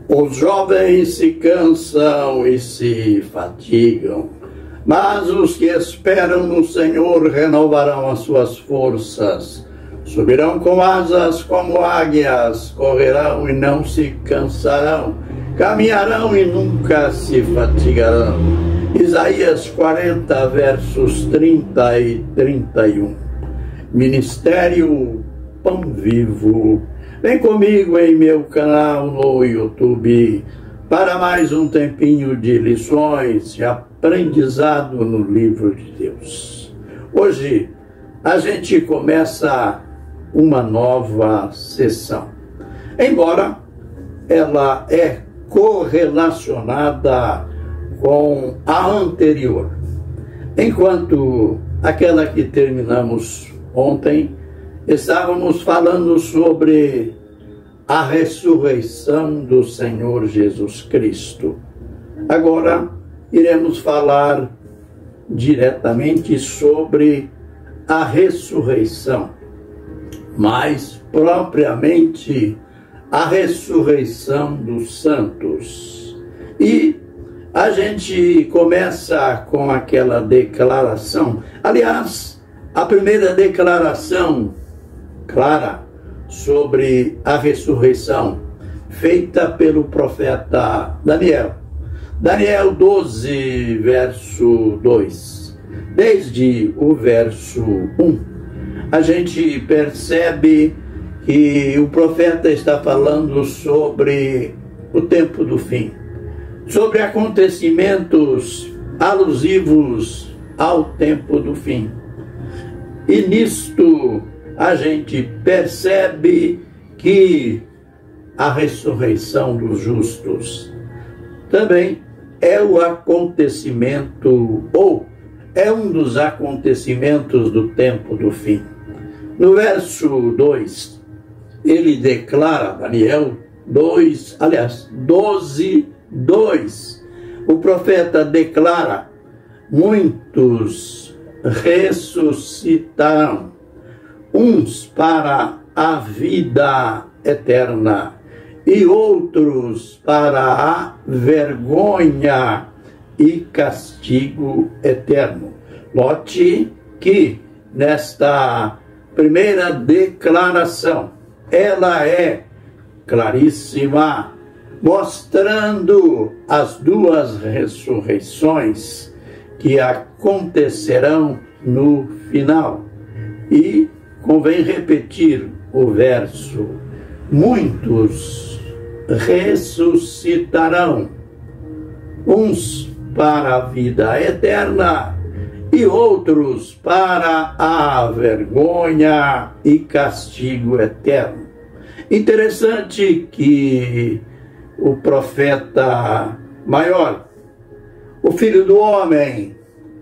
Os jovens se cansam e se fatigam, mas os que esperam no Senhor renovarão as suas forças. Subirão com asas como águias, correrão e não se cansarão, caminharão e nunca se fatigarão. Isaías 40, versos 30 e 31. Ministério Pão Vivo. Vem comigo em meu canal no YouTube para mais um tempinho de lições e aprendizado no livro de Deus. Hoje a gente começa uma nova sessão, embora ela é correlacionada com a anterior. Enquanto aquela que terminamos ontem, estávamos falando sobre a ressurreição do Senhor Jesus Cristo. Agora iremos falar diretamente sobre a ressurreição, mais propriamente a ressurreição dos santos. E a gente começa com aquela declaração, aliás, a primeira declaração clara sobre a ressurreição, feita pelo profeta Daniel. Daniel 12, verso 2. Desde o verso 1, a gente percebe que o profeta está falando sobre o tempo do fim, sobre acontecimentos alusivos ao tempo do fim. E nisto a gente percebe que a ressurreição dos justos também é o acontecimento, ou é um dos acontecimentos do tempo do fim. No verso 2, ele declara, Daniel 2, aliás, 12, 2, o profeta declara: muitos ressuscitarão, uns para a vida eterna e outros para a vergonha e castigo eterno. Note que nesta primeira declaração, ela é claríssima, mostrando as duas ressurreições que acontecerão no final. E convém repetir o verso: muitos ressuscitarão, uns para a vida eterna e outros para a vergonha e castigo eterno. Interessante que o profeta maior, o Filho do Homem,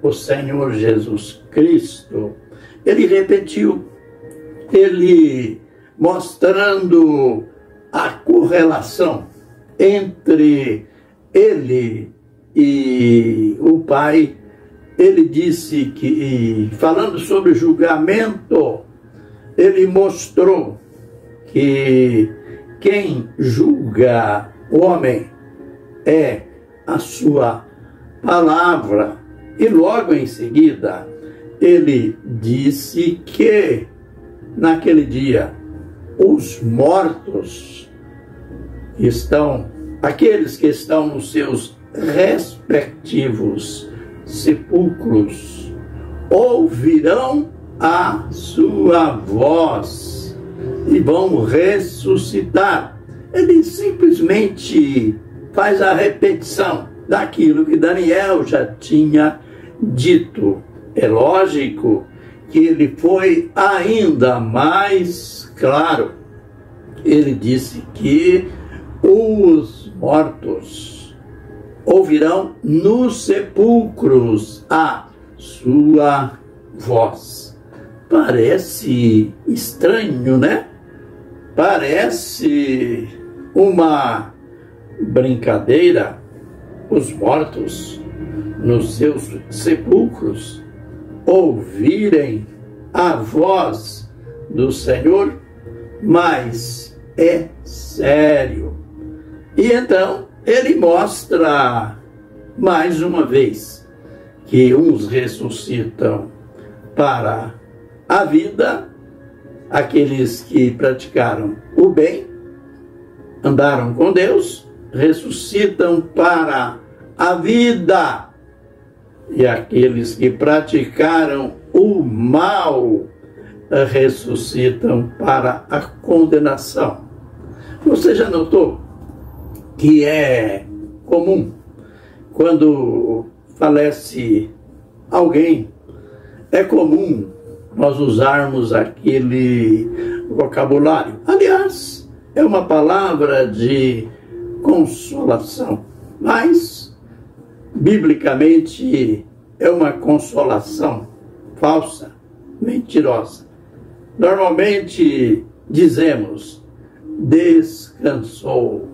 o Senhor Jesus Cristo, ele repetiu, ele mostrando a correlação entre ele e o Pai. Ele disse que, falando sobre julgamento, ele mostrou que quem julga o homem é a sua palavra. E logo em seguida, ele disse que naquele dia os mortos aqueles que estão nos seus respectivos sepulcros, ouvirão a sua voz e vão ressuscitar. Ele simplesmente faz a repetição daquilo que Daniel já tinha dito. É lógico que ele foi ainda mais claro. Ele disse que os mortos ouvirão nos sepulcros a sua voz. Parece estranho, né? Parece uma brincadeira. Os mortos nos seus sepulcros ouvirem a voz do Senhor, mas é sério. E E então ele mostra mais uma vez que uns ressuscitam para a vida, aqueles que praticaram o bem, andaram com Deus, ressuscitam para a vida, e aqueles que praticaram o mal ressuscitam para a condenação. Você já notou que é comum, quando falece alguém, é comum nós usarmos aquele vocabulário? Aliás, é uma palavra de consolação, mas biblicamente é uma consolação falsa, mentirosa. Normalmente dizemos: descansou,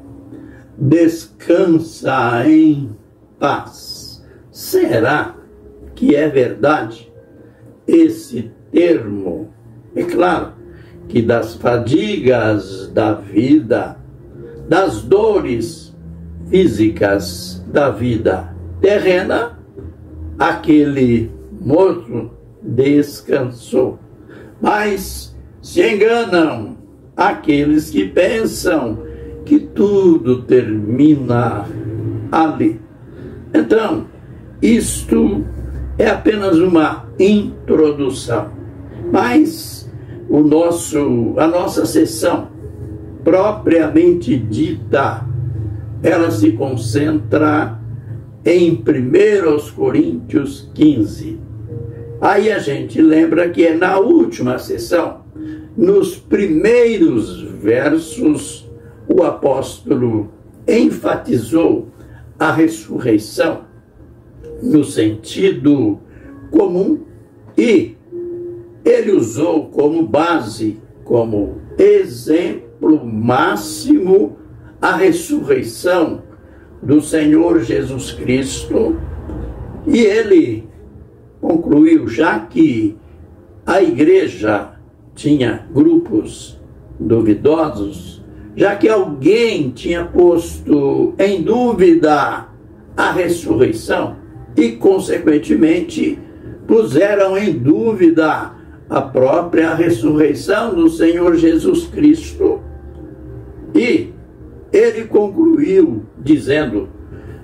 descansa em paz. Será que é verdade esse termo? É claro que das fadigas da vida, das dores físicas da vida terrena, aquele morto descansou. Mas se enganam aqueles que pensam que tudo termina ali. Então, isto é apenas uma introdução, mas a nossa sessão propriamente dita, ela se concentra em 1 Coríntios 15. Aí a gente lembra que é na última sessão, nos primeiros versos, o apóstolo enfatizou a ressurreição no sentido comum e ele usou como base, como exemplo máximo, a ressurreição do Senhor Jesus Cristo. E ele concluiu, já que a igreja tinha grupos duvidosos, já que alguém tinha posto em dúvida a ressurreição e, consequentemente, puseram em dúvida a própria ressurreição do Senhor Jesus Cristo. E ele concluiu dizendo: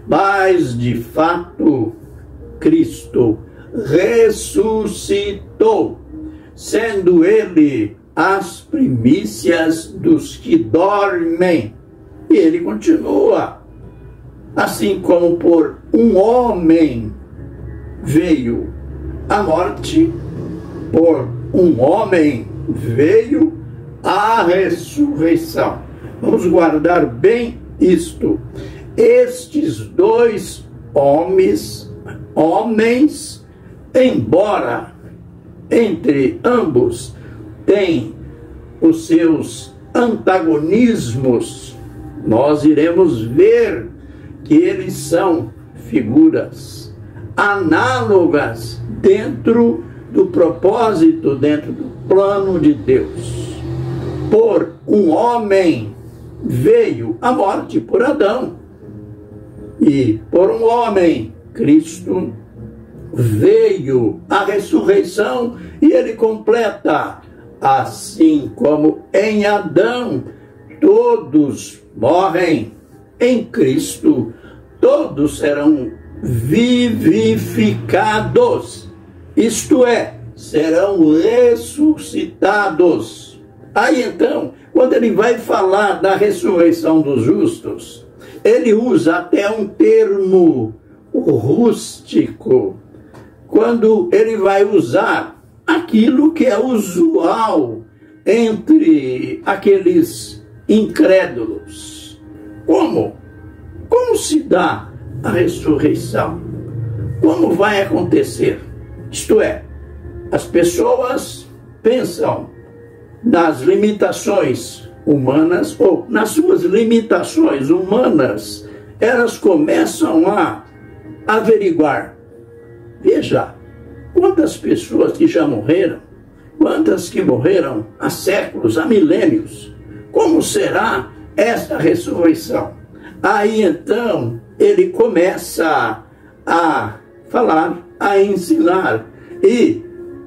mas de fato Cristo ressuscitou, sendo ele as primícias dos que dormem. E ele continua: assim como por um homem veio a morte, por um homem veio a ressurreição. Vamos guardar bem isto. Estes dois homens, embora entre ambos têm os seus antagonismos, nós iremos ver que eles são figuras análogas dentro do propósito, dentro do plano de Deus. Por um homem veio a morte, por Adão, e por um homem, Cristo, veio a ressurreição. E ele completa: assim como em Adão todos morrem, em Cristo todos serão vivificados, isto é, serão ressuscitados. Aí então, quando ele vai falar da ressurreição dos justos, ele usa até um termo rústico, quando ele vai usar aquilo que é usual entre aqueles incrédulos. Como se dá a ressurreição? Como vai acontecer? Isto é, as pessoas pensam nas limitações humanas, ou nas suas limitações humanas, elas começam a averiguar. Veja, quantas pessoas que já morreram, quantas que morreram há séculos, há milênios. Como será esta ressurreição? Aí então ele começa a falar, a ensinar, e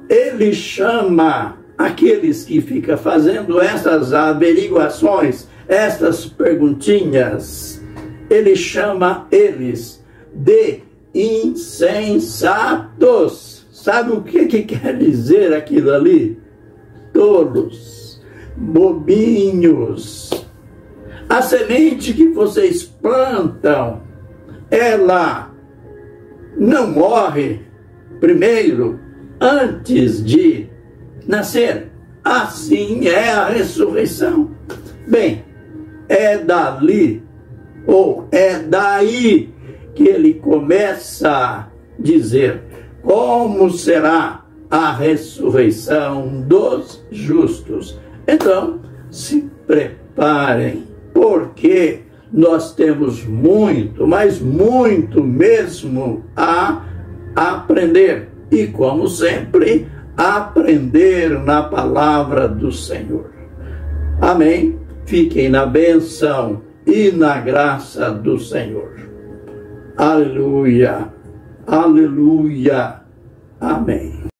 ele chama aqueles que ficam fazendo essas averiguações, essas perguntinhas, ele chama eles de insensatos. Sabe o que quer dizer aquilo ali? Tolos, bobinhos. A semente que vocês plantam, ela não morre primeiro, antes de nascer. Assim é a ressurreição. Bem, é dali, ou é daí, que ele começa a dizer como será a ressurreição dos justos. Então, se preparem, porque nós temos muito, mas muito mesmo a aprender. E, como sempre, aprender na palavra do Senhor. Amém? Fiquem na bênção e na graça do Senhor. Aleluia, aleluia, amém.